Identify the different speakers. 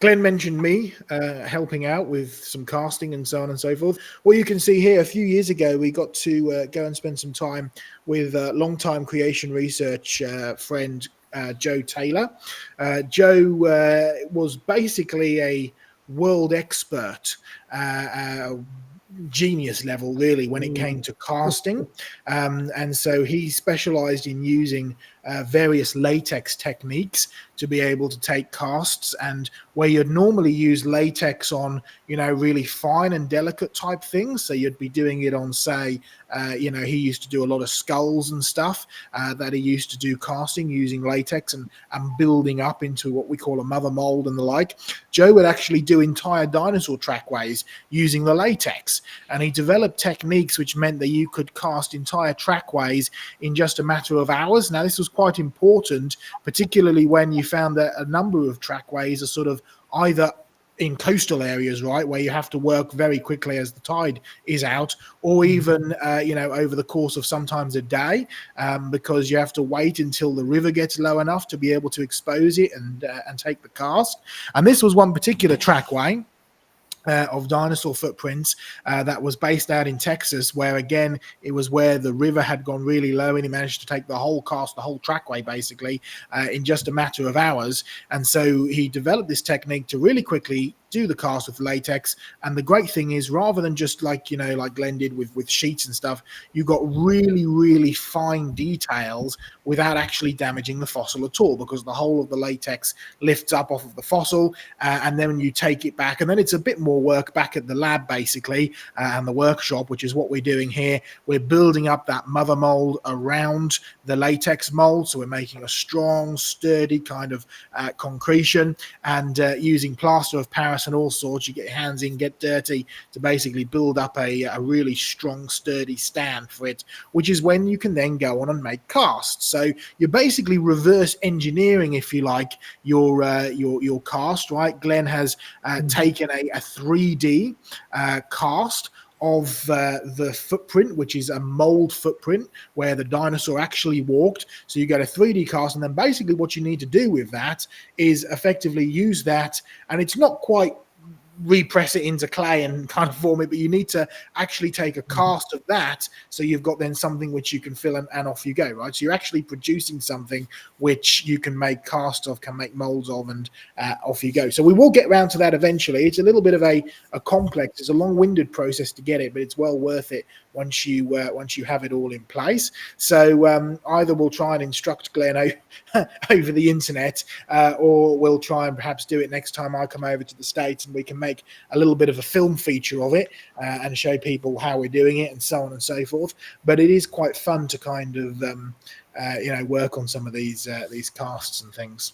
Speaker 1: Glenn mentioned me helping out with some casting and so on and so forth. Well, you can see here, a few years ago, we got to go and spend some time with long-time creation research friend Joe Taylor. Joe was basically a world expert, genius level really when it came to casting, and so he specialized in using various latex techniques to be able to take casts, and where you'd normally use latex on really fine and delicate type things, so you'd be doing it on, say, he used to do a lot of skulls and stuff that he used to do casting using latex and building up into what we call a mother mold and the like. Joe would actually do entire dinosaur trackways using the latex, and he developed techniques which meant that you could cast entire trackways in just a matter of hours. Now, this was quite important, particularly when you found that a number of trackways are sort of either in coastal areas, right, where you have to work very quickly as the tide is out, or even over the course of sometimes a day, because you have to wait until the river gets low enough to be able to expose it and take the cast. And this was one particular trackway of dinosaur footprints that was based out in Texas, where again it was where the river had gone really low, and he managed to take the whole cast, the whole trackway basically, in just a matter of hours. And so he developed this technique to really quickly do the cast with latex. And the great thing is, rather than just like Glenn did with sheets and stuff, you got really fine details without actually damaging the fossil at all, because the whole of the latex lifts up off of the fossil, and then when you take it back, and then it's a bit more work back at the lab basically, and the workshop, which is what we're doing here. We're building up that mother mold around the latex mold, so we're making a strong, sturdy kind of concretion, and using plaster of Paris and all sorts. You get your hands in, get dirty, to basically build up a really strong, sturdy stand for it, which is when you can then go on and make casts. So you're basically reverse engineering, if you like, your cast, right? Glenn has taken a 3D cast of the footprint, which is a mold footprint where the dinosaur actually walked. So you get a 3D cast, and then basically what you need to do with that is effectively use that, and it's not quite repress it into clay and kind of form it, but you need to actually take a cast of that, so you've got then something which you can fill and off you go, right? So you're actually producing something which you can make casts of, can make molds of, and off you go. So we will get around to that eventually. It's a little bit of a complex, it's a long-winded process to get it, but it's well worth it once you have it all in place. So either we'll try and instruct Glenn over the internet, or we'll try and perhaps do it next time I come over to the States, and we can make a little bit of a film feature of it and show people how we're doing it and so on and so forth. But it is quite fun to kind of work on some of these casts and things.